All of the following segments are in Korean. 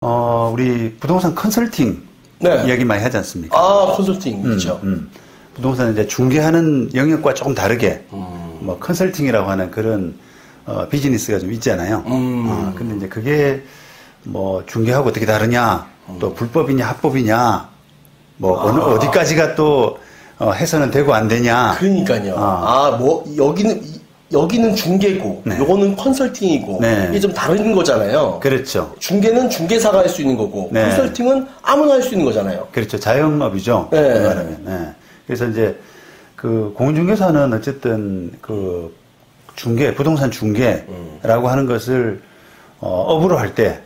우리 부동산 컨설팅 네. 이야기 많이 하지 않습니까? 컨설팅, 그렇죠. 부동산 이제 중개하는 영역과 조금 다르게, 뭐, 컨설팅이라고 하는 그런, 비즈니스가 좀 있잖아요. 근데 이제 그게 뭐, 중개하고 어떻게 다르냐, 또 불법이냐, 합법이냐, 뭐, 어디까지가 또, 해서는 되고 안 되냐. 그러니까요. 여기는 중개고, 네. 요거는 컨설팅이고, 네. 이게 좀 다른 거잖아요. 그렇죠. 중개는 중개사가 할 수 있는 거고, 네. 컨설팅은 아무나 할 수 있는 거잖아요. 그렇죠. 자영업이죠. 네. 그 말하면. 네. 그래서 이제, 그, 공인중개사는 어쨌든 그, 부동산 중개라고 하는 것을, 업으로 할 때,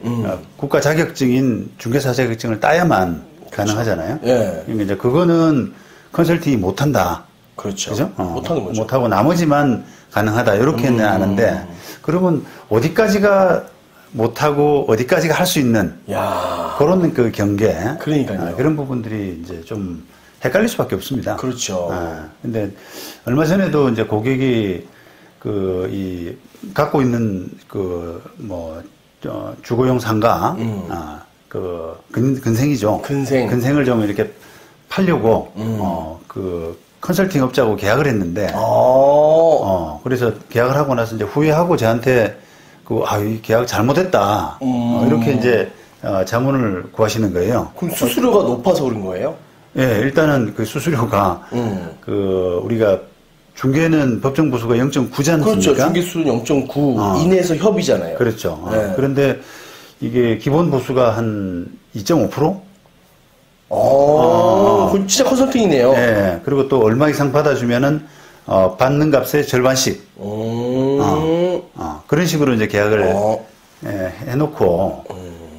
국가 자격증인 중개사 자격증을 따야만 가능하잖아요. 예. 그러니까 이제 그거는 컨설팅이 못한다. 그렇죠. 그죠? 못하는 거죠. 못하고 나머지만 가능하다. 이렇게는 아는데, 그러면 어디까지가 못하고 어디까지가 할 수 있는 야. 그런 그 경계. 그러니까요. 그런 부분들이 이제 좀 헷갈릴 수밖에 없습니다. 그렇죠. 근데 얼마 전에도 이제 고객이 갖고 있는 주거용 상가, 근생이죠. 근생을 좀 이렇게 팔려고, 컨설팅 업자하고 계약을 했는데, 그래서 계약을 하고 나서 이제 후회하고 저한테 이 계약 잘못했다. 이렇게 이제, 자문을 구하시는 거예요. 그럼 수수료가 높아서 그런 거예요? 예, 일단은 그 수수료가, 우리가 중개는 법정 보수가 0.9지 않습니까? 그렇죠. 중개수는 0.9 이내에서 협의잖아요. 그렇죠. 네. 그런데 이게 기본 보수가 한 2.5%? 그건 진짜 컨설팅이네요. 네. 그리고 또 얼마 이상 받아주면은, 받는 값의 절반씩. 그런 식으로 이제 계약을 해놓고,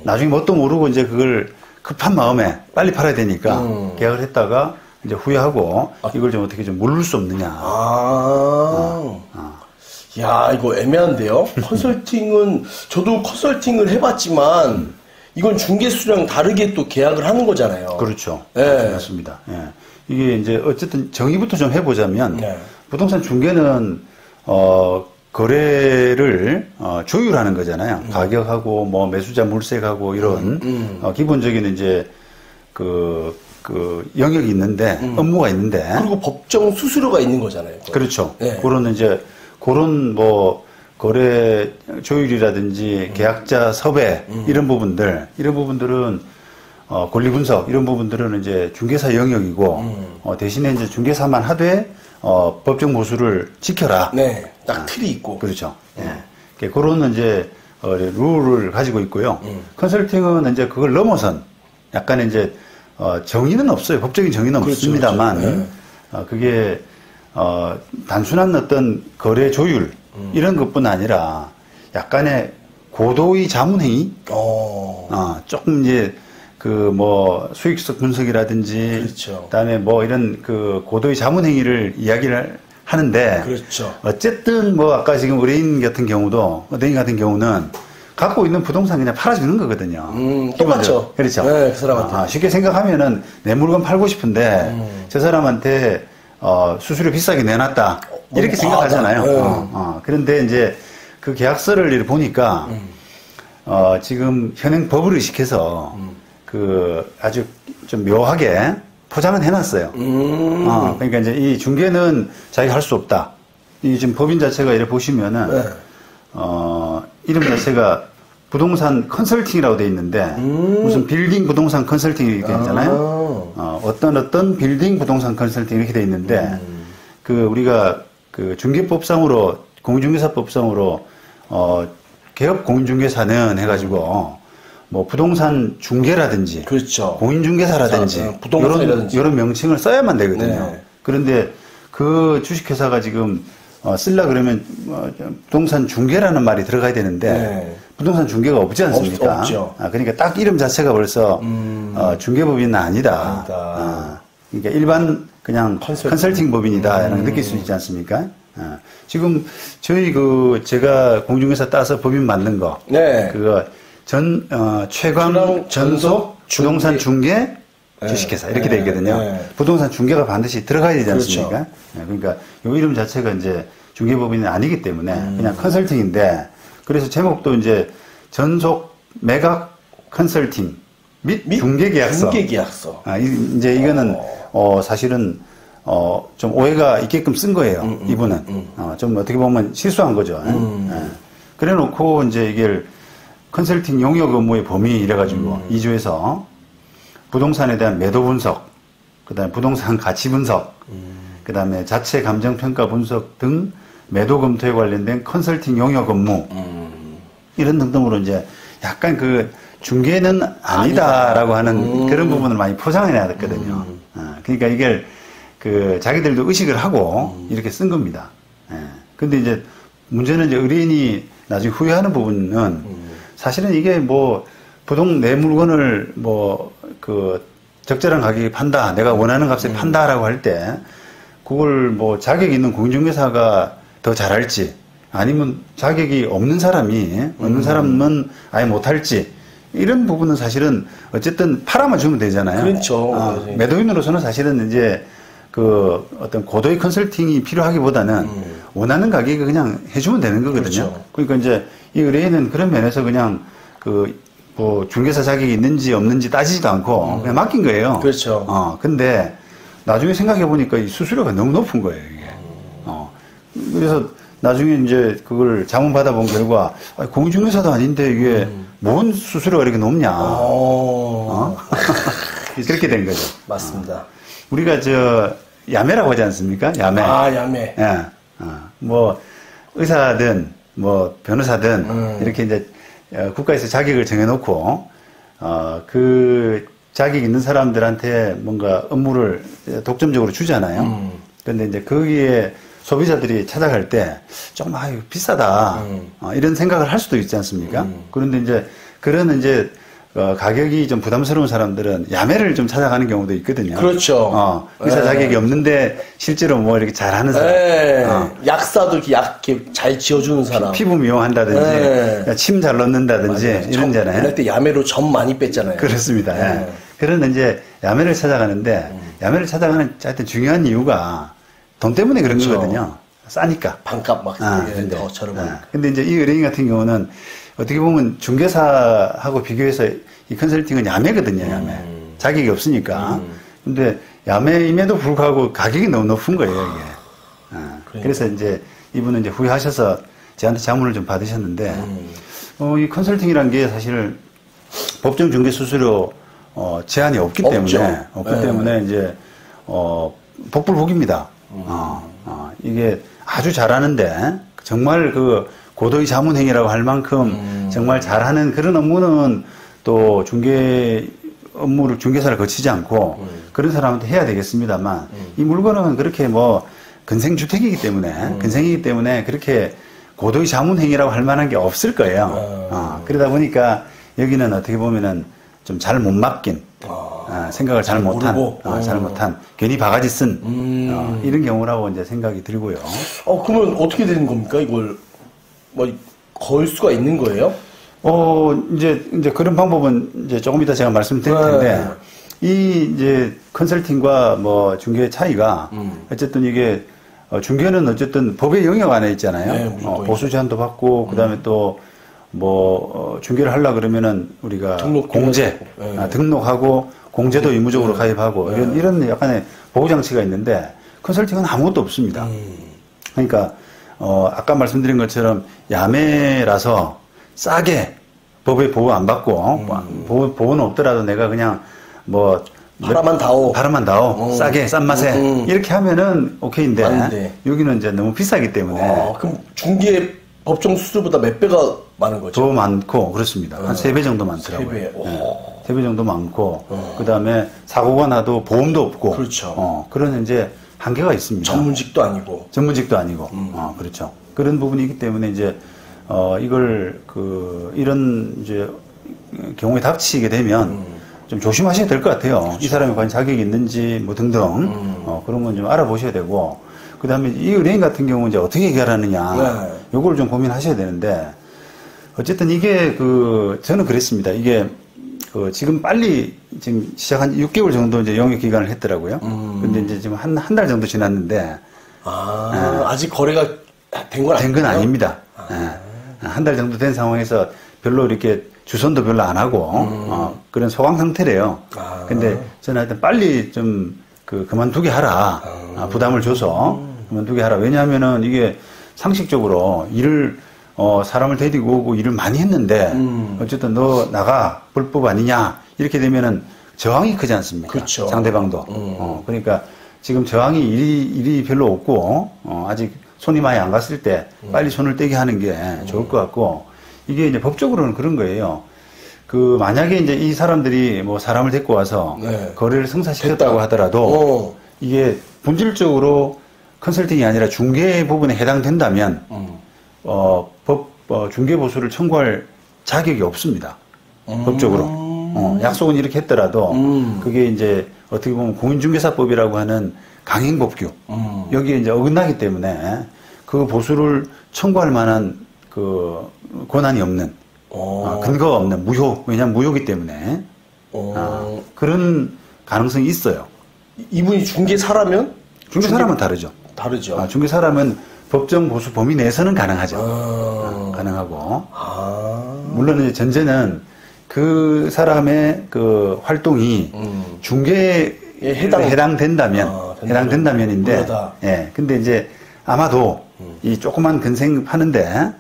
나중에 뭣도 모르고 이제 그걸 급한 마음에 빨리 팔아야 되니까 계약을 했다가 이제 후회하고 이걸 좀 어떻게 좀 물을 수 없느냐. 야, 이거 애매한데요? 컨설팅은, 저도 컨설팅을 해봤지만, 이건 중개수랑 다르게 또 계약을 하는 거잖아요. 그렇죠. 네. 맞습니다. 예. 이게 이제 어쨌든 정의부터 좀 해보자면, 네. 부동산 중개는, 거래를, 조율하는 거잖아요. 가격하고, 뭐, 매수자 물색하고, 이런, 기본적인 이제, 영역이 있는데, 업무가 있는데. 그리고 법정 수수료가 있는 거잖아요. 그렇죠. 네. 그런 뭐, 거래 조율이라든지 계약자 섭외, 이런 부분들은, 권리 분석, 이런 부분들은 이제 중개사 영역이고, 대신에 이제 중개사만 하되, 법정 보수를 지켜라. 네. 딱 틀이 있고. 그렇죠. 예. 그런 이제, 룰을 가지고 있고요. 컨설팅은 이제 그걸 넘어선, 약간 이제, 정의는 없어요. 법적인 정의는 그렇죠, 없습니다만, 그렇죠. 그게, 단순한 어떤 거래 조율, 이런 것뿐 아니라, 약간의 고도의 자문행위? 조금 이제, 수익성 분석이라든지, 그렇죠. 그다음에 뭐 이런 고도의 자문행위를 이야기를 하는데, 그렇죠. 어쨌든 아까 지금 의뢰인 같은 경우는 갖고 있는 부동산 그냥 팔아주는 거거든요. 똑같죠. 그렇죠. 네, 그 사람한테. 쉽게 생각하면은 내 물건 팔고 싶은데, 저 사람한테, 수수료 비싸게 내놨다. 이렇게 생각하잖아요. 네. 그런데 이제 그 계약서를 이렇게 보니까, 지금 현행 법을 의식해서, 아주 좀 묘하게 포장은 해놨어요. 그러니까 이제 이 중개는 자기가 할 수 없다. 이 지금 법인 자체가 이렇게 보시면은, 네. 이름 자체가 부동산 컨설팅이라고 돼 있는데, 무슨 빌딩 부동산 컨설팅 이렇게 있잖아요. 어떤 빌딩 부동산 컨설팅 이렇게 돼 있는데, 우리가 중개법상으로, 공인중개사법상으로, 개업 공인중개사는 해가지고, 뭐 부동산 중개라든지, 그렇죠. 공인중개사라든지, 부동산이라든지 이런 명칭을 써야만 되거든요. 네. 그런데 그 주식회사가 지금 쓰려 그러면 부동산 중개라는 말이 들어가야 되는데, 네. 부동산 중개가 없지 않습니까? 없죠. 그러니까 딱 이름 자체가 벌써 중개법인은 아니다. 그러니까 일반 그냥 컨설팅 법인이다. 이렇게 느낄 수 있지 않습니까? 지금 저희 제가 공인중개사 따서 법인 만든 거, 네. 최광 전속 부동산 중개 주식회사 이렇게 돼 있거든요. 부동산 중개가 반드시 들어가야 되지 않습니까? 그렇죠. 그러니까 이 이름 자체가 이제 중개법인은 아니기 때문에 그냥 컨설팅인데, 그래서 제목도 이제 전속 매각 컨설팅 및 중개계약서. 중개계약서. 이제 이거는 사실은 좀 오해가 있게끔 쓴 거예요. 이분은 좀 어떻게 보면 실수한 거죠. 예. 그래놓고 이제 이게 컨설팅 용역 업무의 범위 이래가지고 2조에서 부동산에 대한 매도 분석, 그다음에 부동산 가치 분석, 그다음에 자체 감정 평가 분석 등 매도 검토에 관련된 컨설팅 용역 업무 이런 등등으로 이제 약간 그 중개는 아니다라고 하는 그런 부분을 많이 포장해 놨거든요. 그러니까 이게 그 자기들도 의식을 하고 이렇게 쓴 겁니다. 예. 근데 이제 문제는 이제 의뢰인이 나중에 후회하는 부분은 사실은 이게 뭐 내 물건을 뭐 그 적절한 가격에 판다, 내가 원하는 값에 판다라고 할 때 그걸 뭐 자격이 있는 공인중개사가 더 잘할지 아니면 자격이 없는 사람은 아예 못할지 이런 부분은 사실은 어쨌든 팔아만 주면 되잖아요. 그렇죠. 매도인으로서는 사실은 이제 그 어떤 고도의 컨설팅이 필요하기보다는 원하는 가격에 그냥 해주면 되는 거거든요. 그렇죠. 그러니까 이제 이 의뢰인은 그런 면에서 그냥 뭐 중개사 자격이 있는지 없는지 따지지도 않고 그냥 맡긴 거예요. 그렇죠. 근데 나중에 생각해 보니까 이 수수료가 너무 높은 거예요, 이게. 그래서 나중에 이제 그걸 자문 받아본 결과 공인중개사도 아닌데 이게 뭔 수수료가 이렇게 높냐. 그렇게 된 거죠. 맞습니다. 우리가 야매라고 하지 않습니까? 야매. 야매. 예. 뭐 의사든 뭐 변호사든 이렇게 이제 국가에서 자격을 정해놓고 그 자격 있는 사람들한테 뭔가 업무를 독점적으로 주잖아요. 근데 이제 거기에 소비자들이 찾아갈 때 좀 비싸다 이런 생각을 할 수도 있지 않습니까? 그런데 이제 그런 이제 가격이 좀 부담스러운 사람들은 야매를 좀 찾아가는 경우도 있거든요. 그렇죠. 의사 자격이 없는데 실제로 뭐 이렇게 잘하는 사람. 약사도 이렇게 잘 지어주는 사람. 피부 미용한다든지, 침 잘 넣는다든지 이런잖아요. 그럴 때 야매로 점 많이 뺐잖아요. 그렇습니다. 그런 이제 야매를 찾아가는데 야매를 찾아가는 하여튼 중요한 이유가 돈 때문에 그런 거거든요. 싸니까. 반값 막 더 저렴하니까. 근데 이제 이 의뢰인 같은 경우는 어떻게 보면 중개사하고 비교해서 이 컨설팅은 야매거든요, 야매. 자격이 없으니까. 근데 야매임에도 불구하고 가격이 너무 높은 거예요, 이게. 그래서 이제 이분은 이제 후회하셔서 저한테 자문을 좀 받으셨는데, 이 컨설팅이란 게 사실 법정 중개 수수료 제한이 없기 때문에 이제 복불복입니다. 이게 아주 잘하는데 정말 그 고도의 자문행위라고 할 만큼 정말 잘하는 그런 업무는 또 중개사를 거치지 않고 그런 사람한테 해야 되겠습니다만 이 물건은 그렇게 뭐 근생주택이기 때문에 그렇게 고도의 자문행위라고 할 만한 게 없을 거예요. 그러다 보니까 여기는 어떻게 보면은 좀 잘 못 맡긴 생각을 잘 못한 괜히 바가지 쓴 이런 경우라고 이제 생각이 들고요. 그러면 어떻게 되는 겁니까? 이걸 뭐 걸 수가 있는 거예요? 이제 그런 방법은 이제 조금 이따 제가 말씀드릴 텐데 이 이제 컨설팅과 뭐 중개의 차이가 어쨌든 이게 중개는 어쨌든 법의 영역 안에 있잖아요. 보수 제한도 받고 그다음에 또 뭐 중개를 하려 그러면은 우리가 공제 등록하고 공제도 의무적으로 가입하고 이런 약간의 보호 장치가 있는데 컨설팅은 아무것도 없습니다. 그러니까 아까 말씀드린 것처럼 야매라서 싸게 법의 보호 안 받고 보호는 없더라도 내가 그냥 뭐 바라만 다오 싸게 싼 맛에 이렇게 하면은 오케이인데 맞는데. 여기는 이제 너무 비싸기 때문에 그럼 중개 법정 수수료보다 몇 배가 많은 거죠? 더 많고 그렇습니다. 한 3배 정도 많더라고요. 3배. 3배 정도 많고 그다음에 사고가 나도 보험도 없고 그렇죠. 그런 이제 한계가 있습니다. 전문직도 아니고 그렇죠. 그런 부분이기 때문에 이제 이걸 이런 이제 경우에 닥치게 되면 좀 조심하셔야 될 것 같아요. 그렇죠. 이 사람이 과연 자격이 있는지 뭐 등등 그런 건 좀 알아보셔야 되고 그다음에 이 의뢰인 같은 경우는 이제 어떻게 해결하느냐 요걸 좀 고민하셔야 되는데 어쨌든 이게 저는 그랬습니다. 이게 지금 빨리 지금 시작한 6개월 정도 이제 영역 기간을 했더라고요. 근데 이제 지금 한 달 정도 지났는데 아직 거래가 된 건 아닙니다. 한 달 정도 된 상황에서 별로 이렇게 주선도 별로 안 하고 그런 소강 상태래요. 근데 저는 하여튼 빨리 좀 그만두게 하라. 부담을 줘서 그만두게 하라. 왜냐하면은 이게 상식적으로 일을 사람을 데리고 오고 일을 많이 했는데 어쨌든 너 나가 불법 아니냐 이렇게 되면은 저항이 크지 않습니까? 그렇죠. 상대방도. 그러니까 지금 저항이 일이 별로 없고 아직 손이 많이 안 갔을 때 빨리 손을 떼게 하는 게 좋을 것 같고 이게 이제 법적으로는 그런 거예요. 만약에 이제 이 사람들이 뭐 사람을 데리고 와서 네. 거래를 성사시켰다고 하더라도 이게 본질적으로 컨설팅이 아니라 중개 부분에 해당된다면 중개 보수를 청구할 자격이 없습니다. 법적으로. 약속은 이렇게 했더라도 그게 이제 어떻게 보면 공인중개사법이라고 하는 강행법규 여기에 이제 어긋나기 때문에 그 보수를 청구할 만한 그 권한이 없는 근거가 없는 무효 왜냐하면 무효기 때문에 그런 가능성이 있어요. 이분이 중개사라면? 중개사라면 다르죠. 다르죠. 중개사라면 법정 보수 범위 내에서는 가능하죠. 가능하고 물론 이제 전제는 그 사람의 그 활동이 중개에 해당된다면인데, 예. 근데 이제 아마도 이 조그만 근생하는데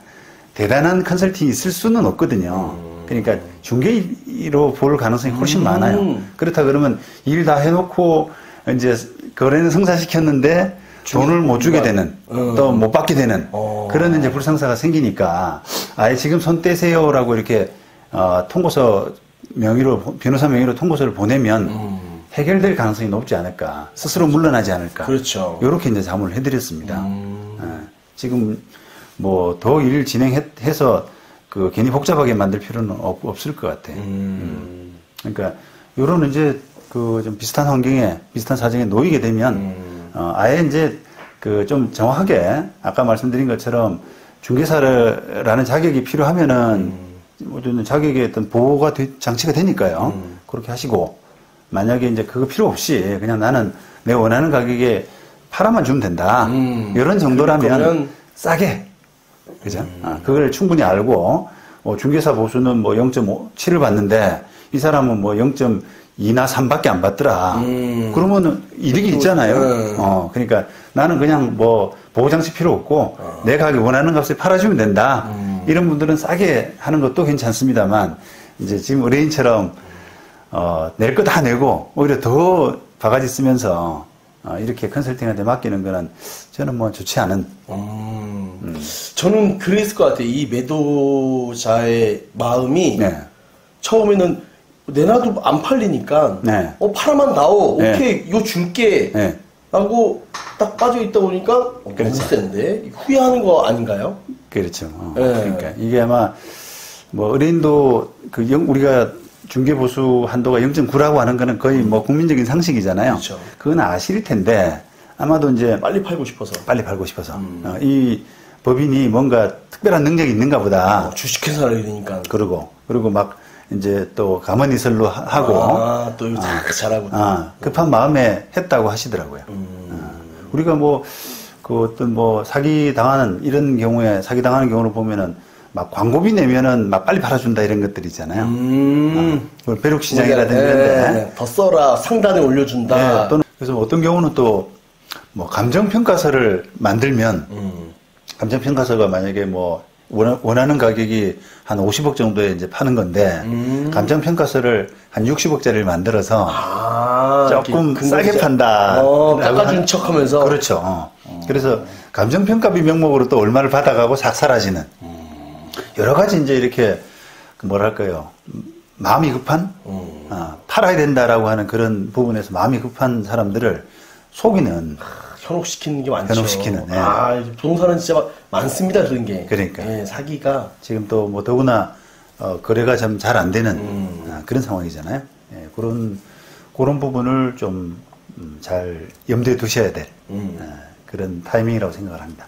대단한 컨설팅이 있을 수는 없거든요. 그러니까 중개로 볼 가능성이 훨씬 많아요. 그렇다 그러면 일 다 해놓고 이제 거래는 성사시켰는데 돈을 못 주게 되는, 또 못 받게 되는 그런 이제 불상사가 생기니까 아예 지금 손 떼세요라고 이렇게 통고서 명의로, 변호사 명의로 통고서를 보내면 해결될 가능성이 높지 않을까. 스스로 물러나지 않을까. 그렇죠. 요렇게 이제 자문을 해드렸습니다. 지금 뭐 더 일 진행해서 괜히 복잡하게 만들 필요는 없을 것 같아. 그러니까 요런 이제 좀 비슷한 환경에, 비슷한 사정에 놓이게 되면 아예 이제 좀 정확하게 아까 말씀드린 것처럼 중개사라는 자격이 필요하면은 어쨌든 자격의 어떤 보호가 장치가 되니까요. 그렇게 하시고 만약에 이제 그거 필요 없이 그냥 나는 내가 원하는 가격에 팔아만 주면 된다. 이런 정도라면 싸게. 그죠? 그걸 충분히 알고 중개사 보수는 뭐 0.7을 받는데 이 사람은 뭐 0.2나 3밖에 안 받더라. 그러면 이득이 있잖아요. 그러니까 나는 그냥 뭐 보호장치 필요 없고 내 가격 원하는 값에 팔아주면 된다. 이런 분들은 싸게 하는 것도 괜찮습니다만 이제 지금 의뢰인처럼 낼 거 다 내고 오히려 더 바가지 쓰면서 이렇게 컨설팅한테 맡기는 거는 저는 뭐 좋지 않은. 저는 그랬을 것 같아요. 이 매도자의 마음이 처음에는 내놔도 안 팔리니까 팔아만 나오. 오케이 이거 줄게. 라고 딱 빠져있다 보니까 너무 센데 후회하는 거 아닌가요? 그렇죠. 그러니까 이게 아마 뭐 의뢰인도 우리가 중개보수 한도가 0.9라고 하는 거는 거의 뭐 국민적인 상식이잖아요. 그렇죠. 그건 아실 텐데 아마도 이제 빨리 팔고 싶어서 이 법인이 뭔가 특별한 능력이 있는가 보다. 주식회사를 이러니까. 그리고 막 이제 또 가만히설로 하고 또 이거 잘하고 급한 마음에 했다고 하시더라고요. 우리가 뭐 어떤 뭐 사기 당하는 이런 경우에 사기 당하는 경우를 보면은 막 광고비 내면은 막 빨리 팔아준다 이런 것들 있잖아요. 벼룩 시장이라든지 이런데 더 써라 상단에 올려준다. 또는 그래서 어떤 경우는 또 뭐 감정평가서를 만들면 감정평가서가 만약에 뭐 원하는 가격이 한 50억 정도에 이제 파는 건데 감정평가서를 한 60억짜리를 만들어서 조금 싸게 판다. 깎아준 척하면서. 그렇죠. 그래서 감정평가비 명목으로 또 얼마를 받아가고 싹 사라지는 여러 가지 이제 이렇게 뭐랄까요 마음이 급한 팔아야 된다라고 하는 그런 부분에서 마음이 급한 사람들을 속이는. 현혹시키는 게 많죠. 현혹시키는. 부동산은 진짜 많습니다, 그런 게. 그러니까. 사기가. 지금 또 뭐 더구나, 거래가 좀 잘 안 되는, 그런 상황이잖아요. 그런 부분을 좀, 잘 염두에 두셔야 될, 그런 타이밍이라고 생각을 합니다.